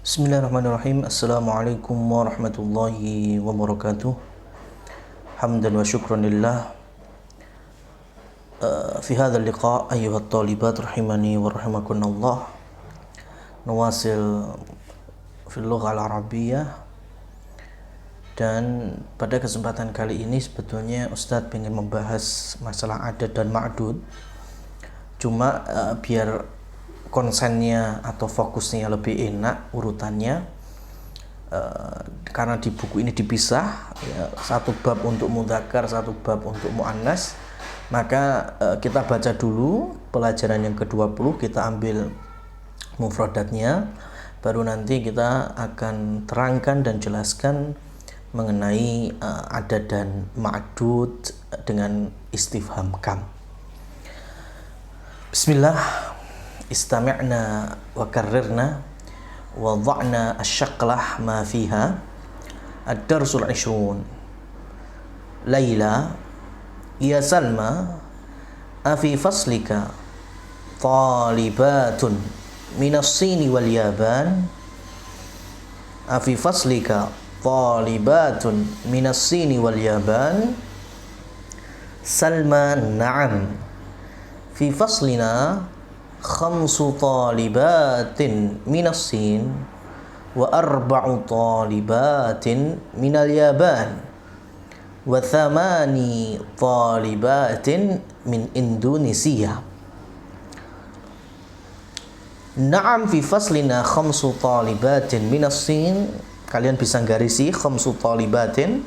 Bismillahirrahmanirrahim. Assalamualaikum warahmatullahi wabarakatuh. Hamdan wa syukran lillah. Fi hadzal liqa' ayyuhat talibat rahimani wa rahimakumullah. Nawasil fil lughah al-arabiyyah. Dan pada kesempatan kali ini sebetulnya Ustadz ingin membahas masalah adat dan ma'dud. Cuma biar konsennya atau fokusnya lebih enak urutannya, karena di buku ini dipisah ya, satu bab untuk mudzakkar, satu bab untuk muannas, maka kita baca dulu pelajaran yang ke-20, kita ambil mufradatnya, baru nanti kita akan terangkan dan jelaskan mengenai adat dan ma'dud dengan istifham kam. Bismillah. Istami'na wa karrirna wa dha'na asyaqlah ma fiha ad-darsul 20. Laila ya Salma afi faslika talibatun minas Sini wal Yaban. Afi faslika talibatun minas Sini wal Yaban. Salma na'am. Fi faslina khamsu talibatin minas Sin wa arba'u talibatin minal Yaban wa thamani talibatin min Indonesia. Na'am fi faslina khamsu talibatin minas Sin, kalian bisa garisi khamsu talibatin,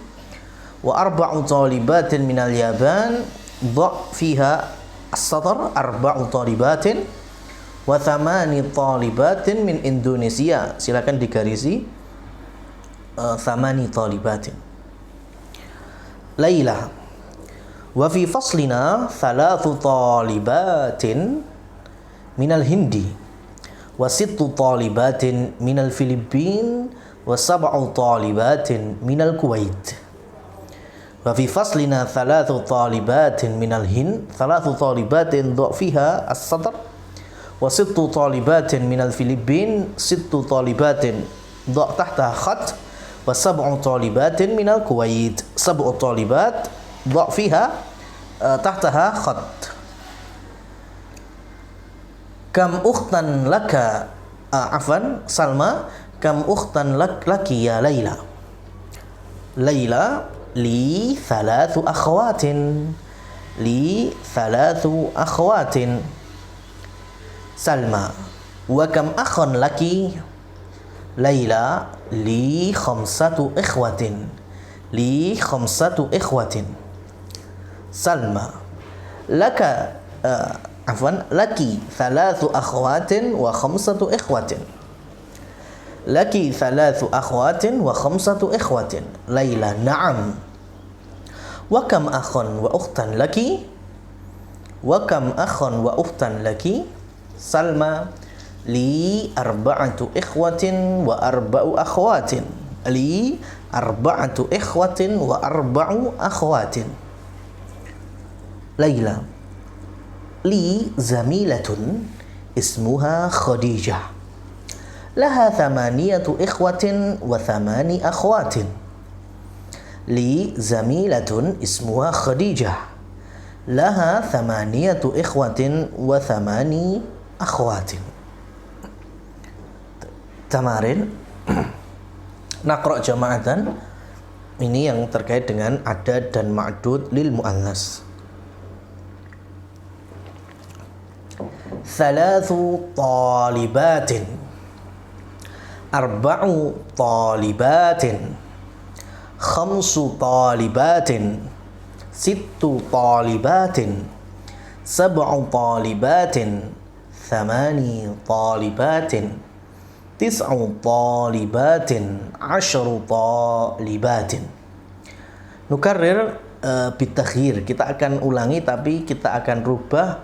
wa arba'u talibatin minal Yaban, dha' fiha as-satr arba'u talibatin wa thamani talibatin min Indonesia. Silakan digarisi thamani talibatin. Laila wa fi faslina thalathu talibatin minal Hindi wa sittu talibatin minal Filipin wa sab'u talibatin minal Kuwait. Wa fi faslina thalathu talibatin minal Hind, thalathu talibatin dha' fiha as-satr wa sittu talibatin minal Filipin, sittu talibatin dha' tahta khat wa sab'u talibatin minal Kuwait, sab'u talibat dha' fiha tahtaha khat. Kam ukhtan laka Salma, kam ukhtan laki ya Laila. Laila li thalathu akhwatin, li thalathu akhwatin. Salma wa kam akhan laki. Laila li khamsatu ikhwatin, li khamsatu ikhwatin. Salma laka laki thalathu akhwatin wa khamsatu ikhwatin. Laki thalathu akhwatin wa khamsatu ikhwatin. Laila na'am. Wa kam akhan wa ukhtan laki. Wa kam akhan wa ukhtan laki. Salma li arba'atu ikhwatin wa arba'u akhwatin. Li arba'atu ikhwatin wa arba'u akhwatin. Laila li zamilatun ismuha Khadijah, laha thamaniyatu ikhwatin wa thamani akhwatin. Li zamilatun ismuha Khadijah, laha thamaniyatu ikhwatin wa thamani akhwatin. Tamarin naqra' jama'atan, ini yang terkait dengan adat dan ma'dud lil mu'annas. Thalathu talibatin, arba'u talibatin, khamsu talibatin, sittu talibatin, sab'u talibatin, thamani talibatin, tis'u talibatin, 'ashru talibatin. Nukarrir bitakhir, kita akan ulangi tapi kita akan rubah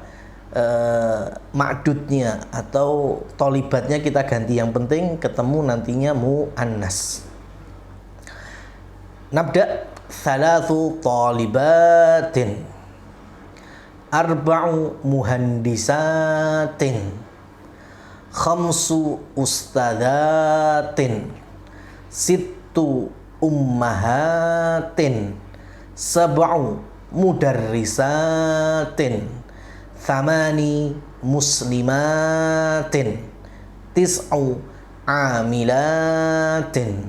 ma'dudnya atau tolibatnya kita ganti, yang penting ketemu nantinya mu'annas. Nabda. Thalathu talibatin, arba'u muhandisatin, khamsu ustadzatin, sittu ummahatin, sab'u mudarrisatin, thamani muslimatin, tis'u amilatin,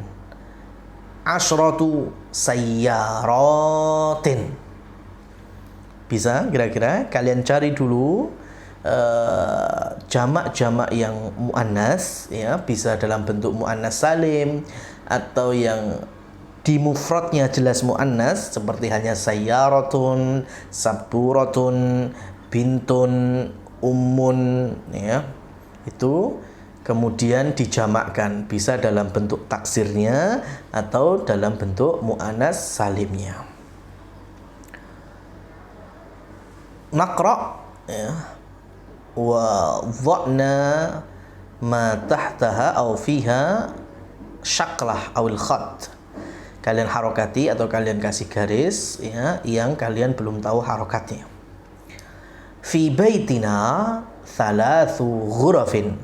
asyratu sayyaratin. Bisa kira-kira kalian cari dulu jamak-jamak yang muannas, ya, bisa dalam bentuk muannas salim atau yang di mufradnya jelas muannas seperti hanya sayyaratun, sabburatun, bintun, ummun, ya. Itu kemudian dijamakkan, bisa dalam bentuk taksirnya atau dalam bentuk muannas salimnya. Naqra, ya, wa dha'na ma tahtaha aw fiha syaklah awil khat. Kalian harokati atau kalian kasih garis, ya, yang kalian belum tahu harokatnya. Fi baitina thalathu ghurafin.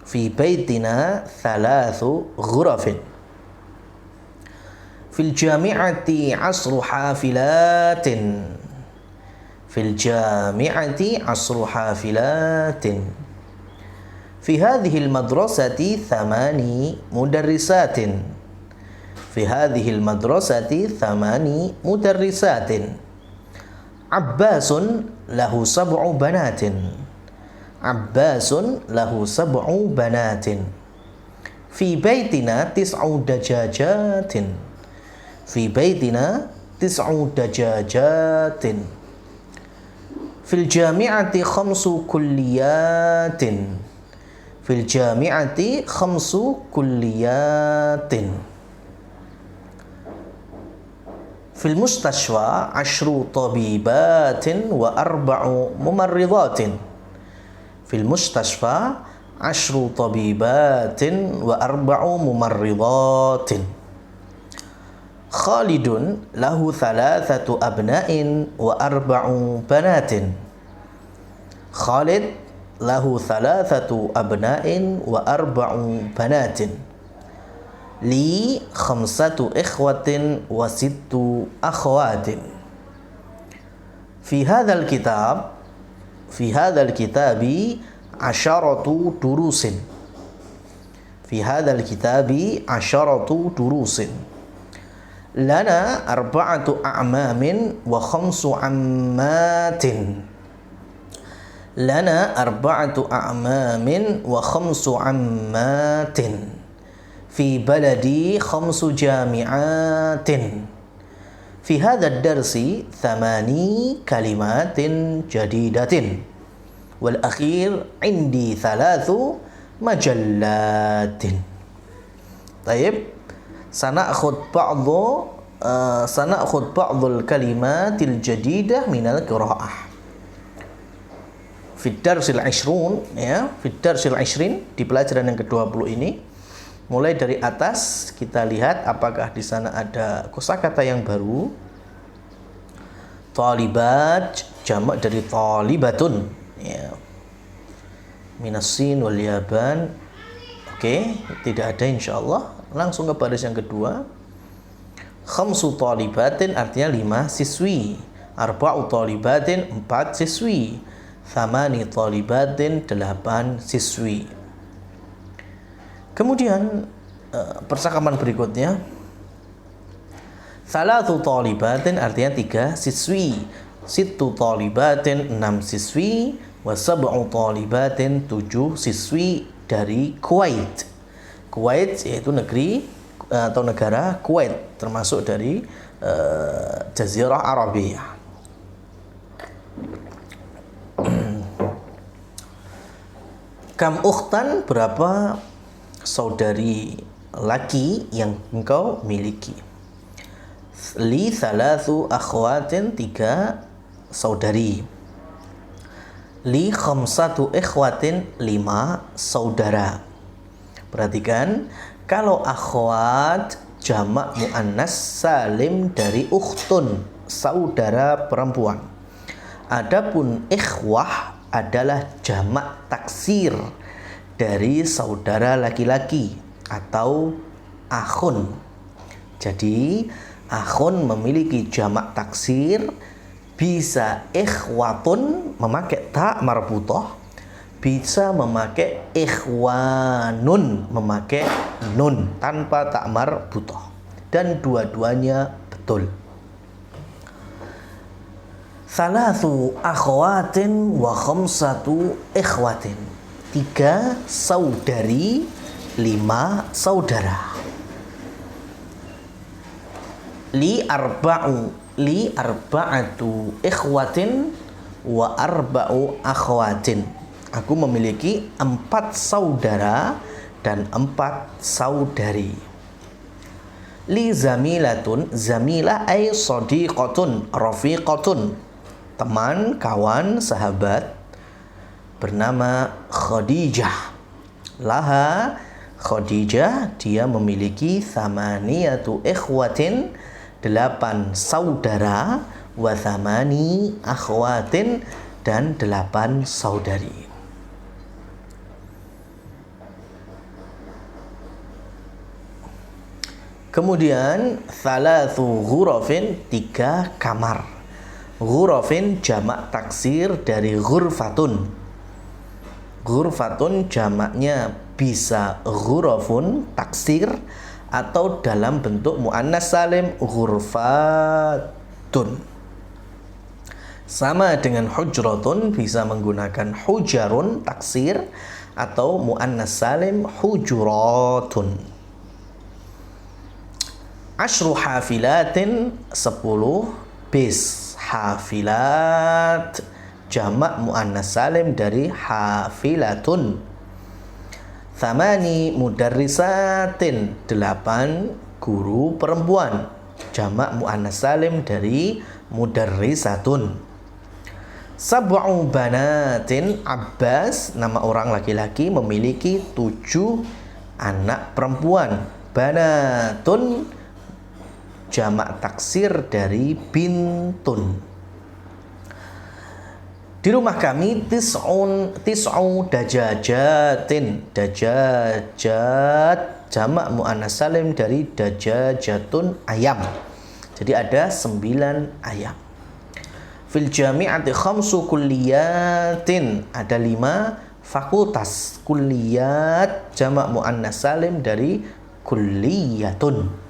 Fi baitina thalathu ghurafin. Fil jami'ati asru hafilatin. Fil jami'ati asru hafilatin. Fi hadhihi al-madrasati thamani mudarrisatin. Fi hadhihi al-madrasati thamani mudarrisatin. Abbasun lahu sab'u banatin. Abbasun lahu sab'u banatin. Fi baitina tis'u dajajatin. Fi baitina tis'u dajajatin. Fil jami'ati khamsu kulliyatin. Fil jami'ati khamsu kulliyatin. Fil mustashfa ashru tabibatin wa arba'u mumarridatin. Fil mustashfa ashru tabibatin wa arba'u mumarridatin. Khalidun lahu thalathatu abna'in wa arba'u banatin. Khalid lahu thalathatu abna'in wa arba'u banatin. Li khamsatu ikhwatin wa sittu akhwatin. Fi hadzal kitabi asharatu durusin. Fi hadzal kitabi asharatu durusin. Lana arba'atu a'mamin wa khamsu ammatin. Lana arba'atu a'mamin wa khamsu ammatin. Fi baladi khamsu jami'atin. Fi hadha ad-darsi thamani kalimatin jadidatin. Wal akhir indi thalathu majallatin. Taib. Sana'khud ba'dul kalimatil jadidah minal qira'ah. Fid darsil 20, ya, fid darsil 20 di pelajaran yang ke-20 ini, mulai dari atas kita lihat apakah di sana ada kosakata yang baru. Talibat jamak dari talibatun, ya. Minas sin wal yaban. Oke, tidak ada insyaallah. Langsung ke baris yang kedua. Khamsu talibatin artinya 5 siswi. Arba'u talibatin 4 siswi. Thamani talibatin 8 siswi. Kemudian percakapan berikutnya, Thalathu talibatin artinya 3 siswi. Sittu talibatin 6 siswi. Wa sab'u talibatin 7 siswi dari Kuwait. Kuwait yaitu negeri atau negara Kuwait, termasuk dari Jazirah Arabiyah. Kam ukhtan, berapa saudari laki yang engkau miliki? Li thalathu akhwatin, 3 saudari. Li khamsatu ikhwatin, 5 saudara. Perhatikan, kalau akhwat jamak muannas salim dari ukhtun, saudara perempuan. Adapun ikhwah adalah jamak taksir dari saudara laki-laki atau akhun. Jadi akhun memiliki jamak taksir, bisa ikhwatun memakai ta marbutah, bisa memakai ikhwanun memakai nun tanpa ta marbutah, dan dua-duanya betul. Thalathu akhwatin wa khamsatu ikhwatin. 3 saudari, 5 saudara. Li arba'atu ikhwatin wa arba'u akhwatin. Aku memiliki 4 saudara dan 4 saudari. Li zamilatun, zamilah ay sadiqatun, rafiqatun, teman, kawan, sahabat, bernama Khadijah. Laha Khadijah, dia memiliki thamaniyatu ikhwatin, 8 saudara, wa thamani akhwatin, dan 8 saudari. Kemudian thalathu ghurafin, 3 kamar. Ghurafin jamak taksir dari ghurfatun. Ghurfatun jamaknya bisa ghurafun taksir atau dalam bentuk muannas salim ghurfatun. Sama dengan hujratun, bisa menggunakan hujarun taksir atau muannas salim hujuratun. Asyru hafilatin, 10 bis. Hafilat jamak muannas salim dari hafilatun. Thamani mudarrisatin, 8 guru perempuan, jamak muannas salim dari mudarrisatun. Sab'u banatin, Abbas nama orang laki-laki, memiliki 7 anak perempuan. Banatun jamak taksir dari bintun. Di rumah kami tis'u dajajatin. Dajajat jamak muannas salim dari dajajatun, ayam. Jadi ada 9 ayam. Fil jami'ati khamsu kulliyatin, ada 5 fakultas. Kulliyat jamak muannas salim dari kulliyatun.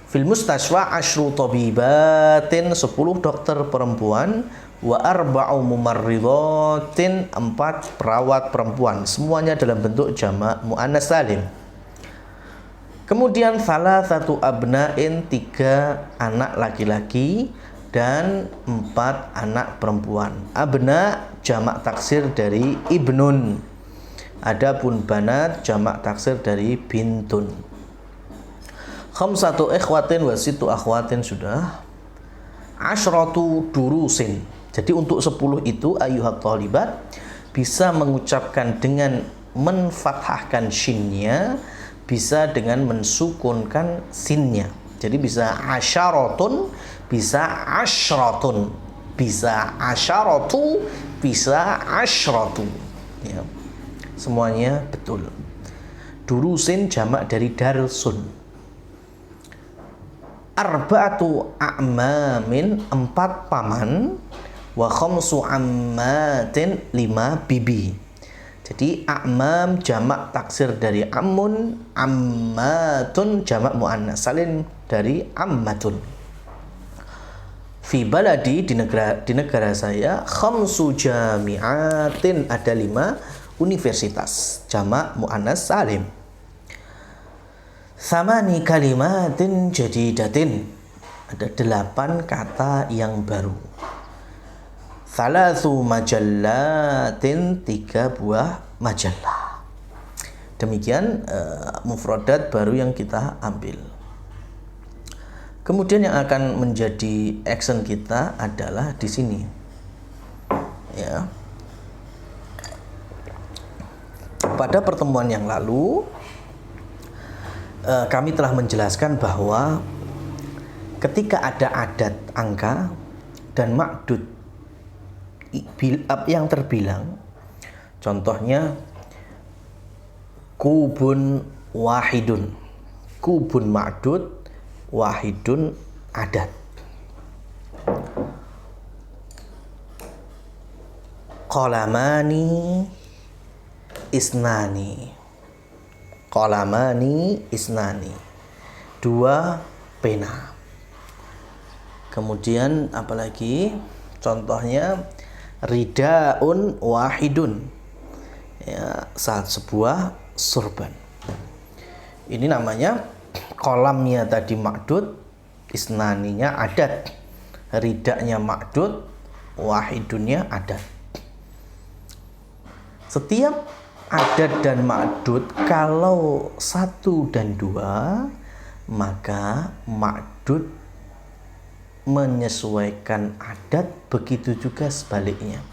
Fil mustashfa asyru tabibatin, 10 dokter perempuan, wa arba'u mumarridatin, 4 perawat perempuan. Semuanya dalam bentuk jamak muannas salim. Kemudian thalathatu abna'in, 3 anak laki-laki dan 4 anak perempuan. Abna jamak taksir dari ibnun. Adapun banat jamak taksir dari bintun. Khamsatu ikhwatin wa sittu akhwatin sudah. Asyratu durusin. Jadi untuk 10 itu ayyuhat thalibat bisa mengucapkan dengan menfathahkan shinnya, bisa dengan mensukunkan sinnya. Jadi bisa asyaratun, bisa asyratun, bisa asyaratu, bisa asyratu. Ya. Semuanya betul. Durusin jamak dari darsun. Arba'atu a'mamin, 4 paman, wa khamsu ammatin, 5 bibi. Jadi a'mam jamak taksir dari ammun, ammatun jamak muannas salim dari ammatun. Fi baladi, di negara saya, khamsu jami'atin, ada 5 universitas, jamak muannas salim. Thamani kalimatin jadidatin, ada 8 kata yang baru. Thalathu majallatin, 3 buah majalah. Demikian mufradat baru yang kita ambil. Kemudian yang akan menjadi action kita adalah di sini. Ya. Pada pertemuan yang lalu kami telah menjelaskan bahwa ketika ada adat angka dan ma'dud yang terbilang. Contohnya kubun wahidun, kubun ma'dud, wahidun adad. Qalamani isnani, qalamani isnani, 2 pena. Kemudian apalagi? Contohnya ridaun wahidun, ya, sebuah surban. Ini namanya kolamnya tadi ma'dud, isnaninya adad, ridaknya ma'dud, wahidunnya adad. Setiap adad dan ma'dud kalau 1 dan 2, maka ma'dud menyesuaikan adad, begitu juga sebaliknya.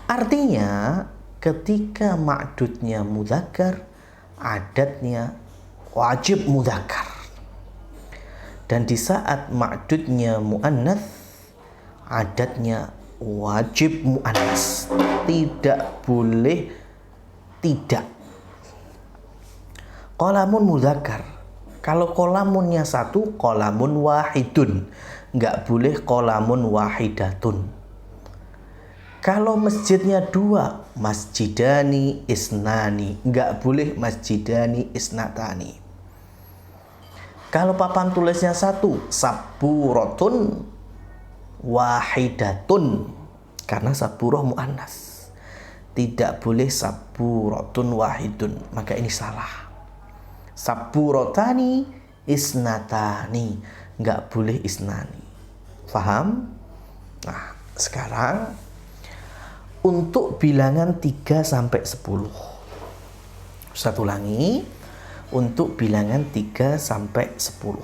Artinya ketika ma'dudnya mudzakkar, adadnya wajib mudzakkar. Dan di saat ma'dudnya muannats, adadnya wajib muannas, tidak boleh tidak. Qalamun mudzakkar, kalau qalamunnya 1, qalamun wahidun, nggak boleh qalamun wahidatun. Kalau masjidnya 2, masjidani isnani, nggak boleh masjidani isnatani. Kalau papan tulisnya 1, saburatun wahidatun, karena saburah muannas, tidak boleh saburatun wahidun, maka ini salah. Saburatani isnatani, nggak boleh isnani. Faham? Nah, sekarang untuk bilangan 3 sampai 10. Ustaz ulangi, untuk bilangan 3 sampai 10.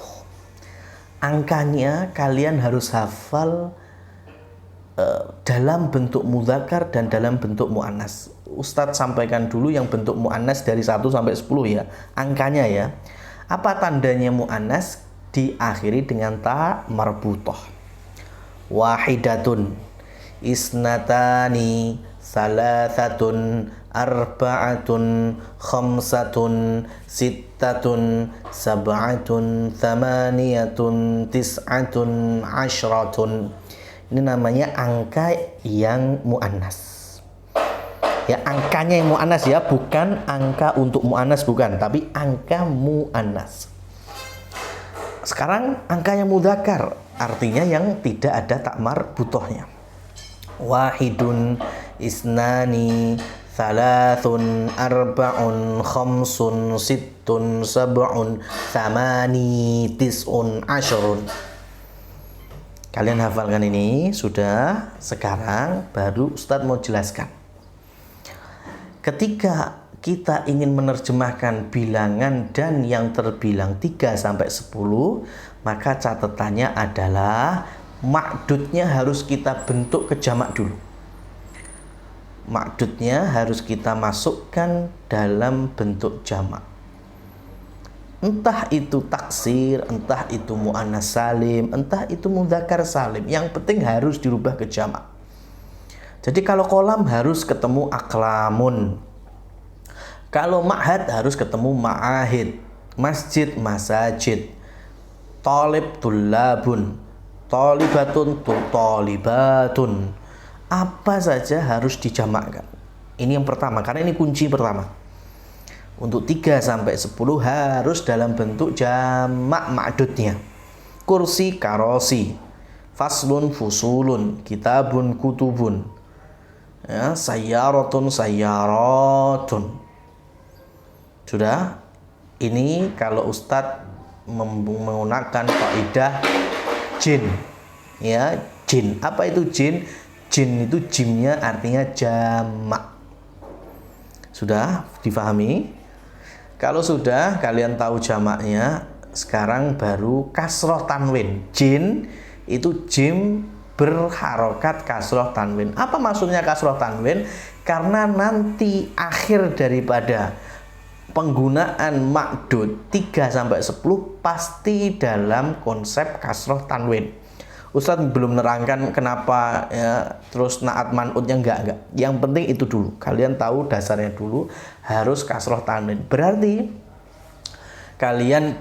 Angkanya kalian harus hafal dalam bentuk mudzakkar dan dalam bentuk muannas. Ustadz sampaikan dulu yang bentuk muannas dari 1 sampai 10 ya. Angkanya ya. Apa tandanya muannas? Diakhiri dengan ta marbutah. Wahidatun, isnatani, salasatun, arba'atun, khamsatun, sittatun, sab'atun, thamaniyatun, tis'atun, ashratun. Ini namanya angka yang muannas. Ya, angkanya yang muannas ya, bukan angka untuk muannas, bukan, tapi angka muannas. Sekarang angka yang mudzakkar, artinya yang tidak ada tak marbutohnya. Wahidun, isnani, thalathun, arba'un, khamsun, sittun, sab'un, thamani, tis'un, ashrun. Kalian hafalkan ini sudah. Sekarang baru Ustadz mau jelaskan. Ketika kita ingin menerjemahkan bilangan dan yang terbilang 3 sampai 10, maka catatannya adalah ma'dudnya harus kita bentuk ke jamak dulu. Ma'dudnya harus kita masukkan dalam bentuk jamak. Entah itu taksir, entah itu muannas salim, entah itu mudzakkar salim. Yang penting harus dirubah ke jamak. Jadi kalau kolam harus ketemu aklamun. Kalau ma'had harus ketemu ma'ahid. Masjid, masajid. Talib, tullabun. Talibatun, talibatun. Apa saja harus dijamakkan. Ini yang pertama, karena ini kunci pertama. Untuk 3 sampai 10 harus dalam bentuk jamak ma'dudnya. Kursi, karosi. Faslun, fusulun. Kitabun, kutubun. Ya, sayyaratun, sayyaratun. Sudah? Ini kalau Ustadz menggunakan kaidah jin. Ya, jin. Apa itu jin? Jin itu jimnya artinya jamak. Sudah difahami? Kalau sudah kalian tahu jamaknya, sekarang baru kasroh tanwin. Jin itu jim berharokat kasroh tanwin. Apa maksudnya kasroh tanwin? Karena nanti akhir daripada penggunaan ma'dud 3 sampai 10 pasti dalam konsep kasroh tanwin. Ustadz belum nerangkan kenapa ya, terus naat man'utnya enggak. Yang penting itu dulu. Kalian tahu dasarnya dulu, harus kasroh tanwin. Berarti kalian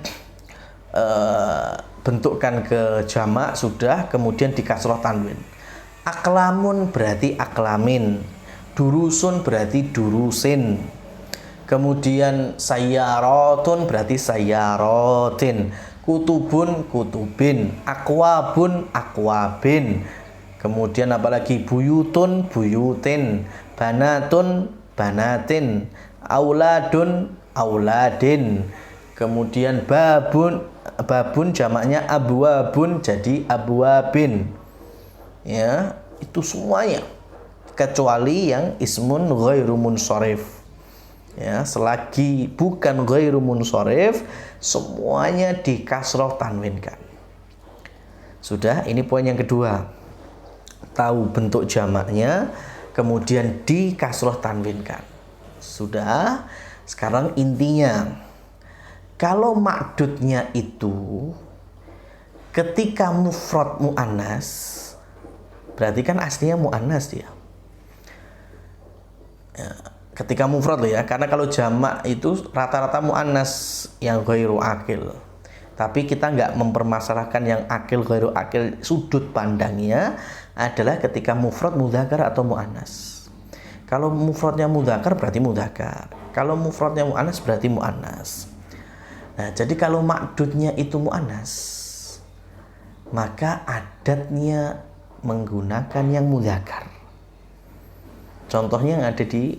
bentukkan ke jamak sudah, kemudian di kasroh tanwin. Aklamun berarti aklamin, durusun berarti durusin, kemudian sayyarotun berarti sayyarotin, kutubun kutubin, akwabun akwabin, kemudian apalagi buyutun buyutin, banatun banatin, auladun auladin, kemudian babun jamaknya abwabun jadi abwabin. Ya, itu semuanya kecuali yang ismun ghairu munsharif. Ya, selagi bukan ghairu munsharif, semuanya di kasroh tanwinkan. Sudah, ini poin yang kedua. Tahu bentuk jamaknya, kemudian di kasroh tanwinkan. Sudah, sekarang intinya, kalau ma'dudnya itu ketika mufrad mu'annas, berarti kan aslinya mu'annas dia. Ya, ketika mufrad loh ya, karena kalau jamak itu rata-rata mu'annas yang ghairu akil. Tapi kita nggak mempermasalahkan yang akil ghairu akil. Sudut pandangnya adalah ketika mufrad mudzakkar atau mu'annas. Kalau mufradnya mudzakkar berarti mudzakkar. Kalau mufradnya mu'annas berarti mu'annas. Nah, jadi kalau ma'dudnya itu mu'annas, maka adatnya menggunakan yang mudzakkar. Contohnya yang ada di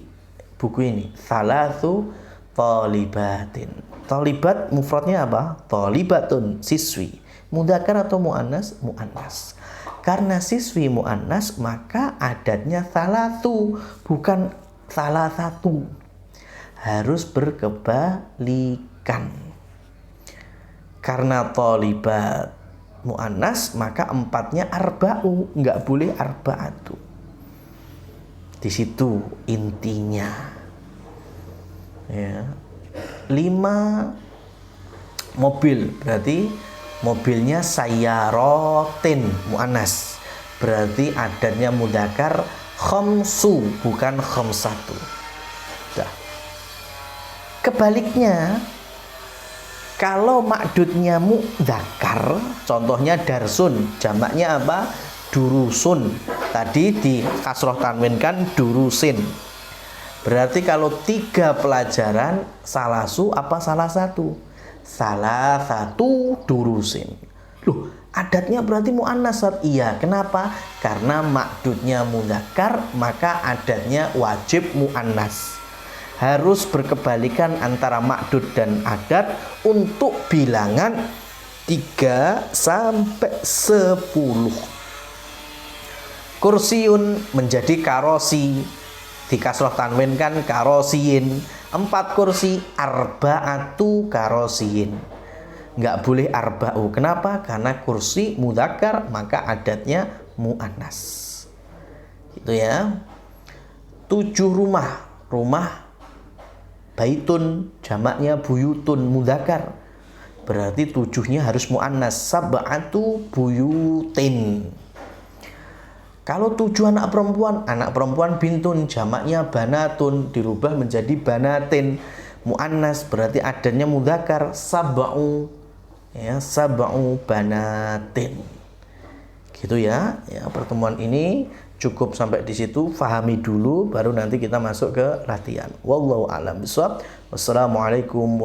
buku ini, thalathu thalibatin. Thalibat mufradnya apa? Thalibatun, siswi. Mudzakkar atau muannas? Muannas. Karena siswi muannas, maka adatnya thalathu, bukan salah satu. Harus berkebalikan. Karena thalibat mu'annas, maka empatnya arba'u, nggak boleh arba'atu. Di situ intinya. Ya. 5 mobil, berarti mobilnya sayyarotin mu'annas, berarti adatnya mudzakkar khamsu, bukan khamsatu. Dah. Kebaliknya, kalau ma'dudnya mudzakkar, contohnya darsun, jamaknya apa? Durusun. Tadi di kasroh tanwinkan durusin. Berarti kalau 3 pelajaran, salasu apa salah satu? Salah satu durusin. Loh, adatnya berarti mu'annas. Iya, kenapa? Karena ma'dudnya mudzakkar, maka adatnya wajib mu'annas. Harus berkebalikan antara ma'dud dan adat untuk bilangan 3 sampai 10. Kursiun menjadi karosi, di kasroh tanwinkan karosiin. 4 kursi, arba'atu karosiin. Nggak boleh arba'u. Kenapa? Karena kursi mudzakkar, maka adatnya mu'annas. Gitu ya. 7 rumah. Rumah baitun, jamaknya buyutun, mudzakkar. Berarti 7-nya harus mu'annas. Sab'atu buyutin. Kalau 7 anak perempuan bintun, jamaknya banatun, dirubah menjadi banatin, mu'annas, berarti adanya mudzakkar. Sab'u, ya, sab'u banatin. Gitu ya. Ya, pertemuan ini cukup sampai di situ, fahami dulu, baru nanti kita masuk ke latihan. Wallahu a'lam bishawab. Wassalamualaikum